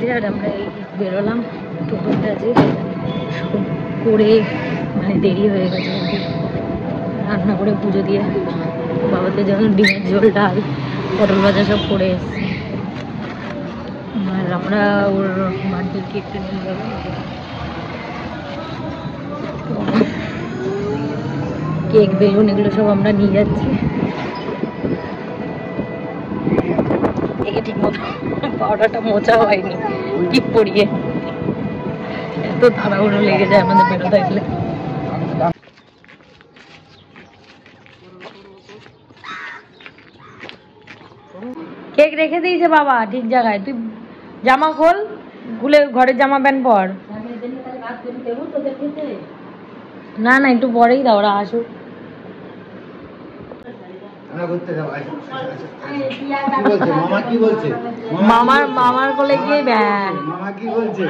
বাজে আর আমরা এই বেরোলাম টোটোর কাজে করে, মানে দেরি হয়ে গেছে আর কি। রান্না করে পুজো দিয়ে বাবাদের যেমন ডিমের ঝোল, ডাল, পটল ভাজা সব করে এসছি। আর আমরা ওর বার্থডের কেকটা নিয়ে যাবো। কেক, বেলুন এগুলো সব আমরা নিয়ে যাচ্ছি। একে ঠিক মতো পাউডারটা মোচা হয়নি টিপ পরিয়ে, এত তাড়াহুড়ো লেগে যায় আমাদের বেরোতে গেলে। কেক রেখে দিয়েছে বাবা ঠিক জায়গায়, তুই জামা খোল, খুলে ঘরের জামা প্যান্ট পর। না না একটু পরেই দাও, ওরা আসুক। মামার কোলে গিয়ে মামা কি বলছে?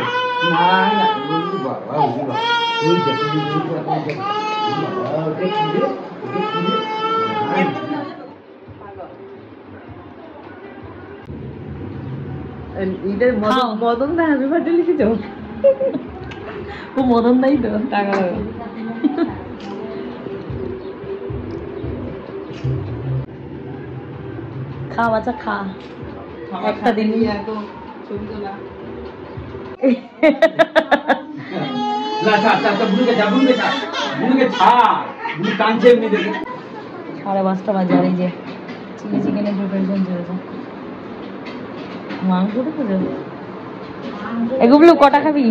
মদন দা হ্যাপি বার্থডে লিখেছ? ও মদন দাই তো টাকা খা বাচ্চা খা, একটা দিন সাড়ে 5টা বাজে। আর এই যে চিলি চিকেনের প্রিপারেশন চলেছে। মাংস রেখেছো? এগুলো কটা খাবি?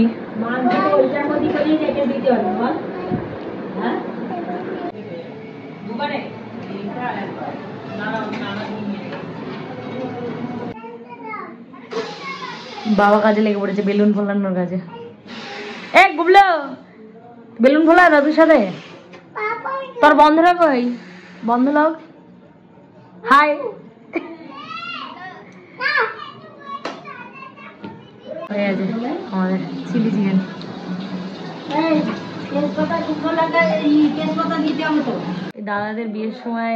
বাবা কাজে লেগে পড়েছে বেলুন ফোলানোর কাজে। এ গুবলো, বেলুন ফোলা দাদুর সাথে। তোর বন্ধুরা কই? বন্ধু লোক হাই। হয়ে আছে আমাদের চিলি চিকেন। দাদাদের বিয়ের সময়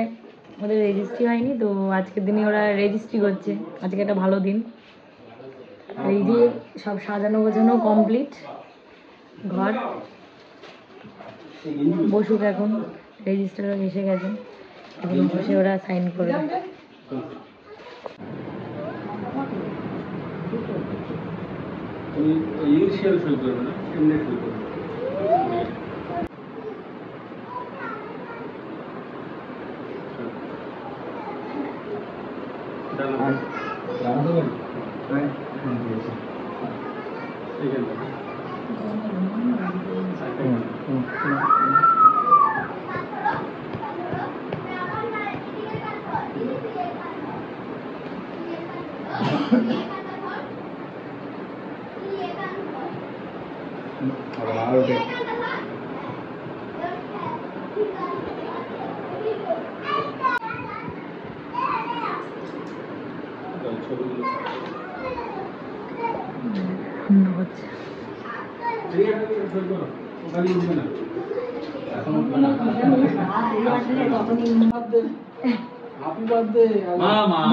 ওদের রেজিস্ট্রি হয়নি তো, আজকের দিনে ওরা রেজিস্ট্রি করছে। আজকে একটা ভালো দিন। এই যে সব সাজানো গোছানো কমপ্লিট, ঘর বসুক এখন, রেজিস্টার এসে গেছে, এখন বসে ওরা সাইন করবে।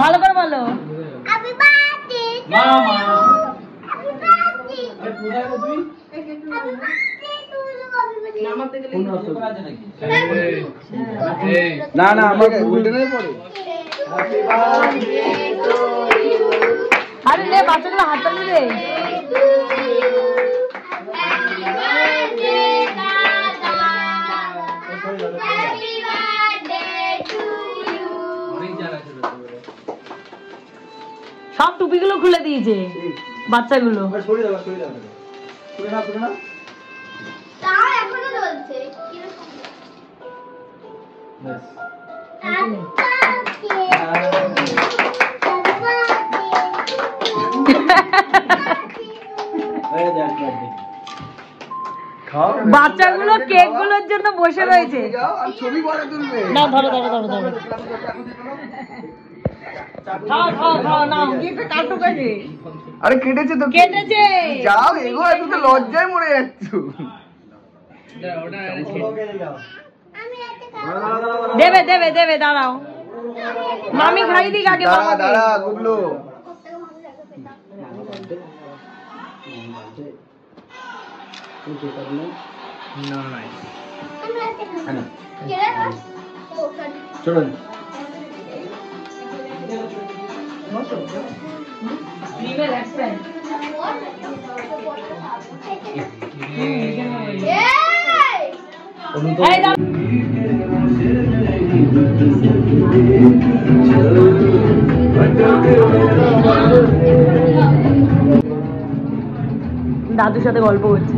ভালো করে বলো না না আমার উল্টে নেই পড়ে। আরে রে বাচ্চাগুলো হাতটা নিলে সব টুপিগুলো খুলে দিয়েছে বাচ্চাগুলো। বাচ্চাগুলো কেক গুলোর জন্য বসে রয়েছে। না ধরো ধরো ধরো ধরো, আরে কেটেছে তো, কেটেছে যাও এগো, এত তো লজ্জায় মরে যাচ্ছ। দেবে দেবে দেবে, দাঁড়াও মামি খাই দিক আগে। দাঁড়া দাঁড়া গুবলু, চলুন দাদুর সাথে গল্প করছি।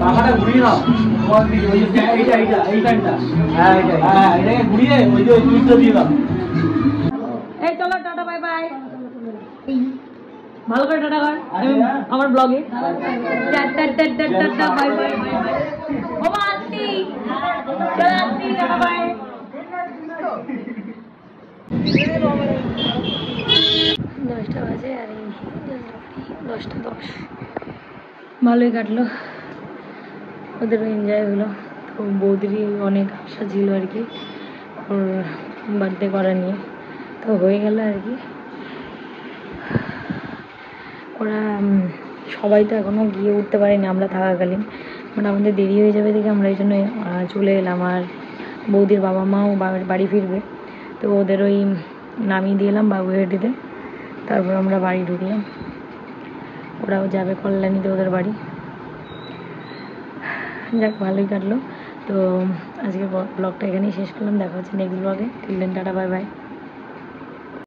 পাখাটা ঘুরিয়ে নাও ঘুরিয়ে ওই যে সুইচটা দিয়ে দাও। এই চলো টাটা বাই বাই। ভালো করে টাটা কর আমার ব্লগে। Tata bye by. ও মা আসছি, চলো আসছি, টাটা বাই। 10টা বাজে আর 10টা 10। ভালোই কাটলো, ওদেরও এনজয় হলো। তো বৌদিরই অনেক আশা ছিল আর কি ওর বার্থডে করা নিয়ে, তো হয়ে গেল আর কি। ওরা সবাই তো এখনও গিয়ে উঠতে পারেনি আমরা থাকাকালীন, মানে আমাদের দেরি হয়ে যাবে দেখে আমরা এই জন্য চলে এলাম। আর বৌদির বাবা মাও বাড়ি ফিরবে, তো ওদের ওই নামিয়ে দিয়ে এলাম বাবুঘাটিতে, তারপর আমরা বাড়ি ঢুকলাম। ওরাও যাবে কল্যাণীতে ওদের বাড়ি। যাক ভালোই কাটলো। তো আজকে ব্লগটা এখানেই শেষ করলাম, দেখা হচ্ছে নেক্সট ব্লগে। Till then tata bye by.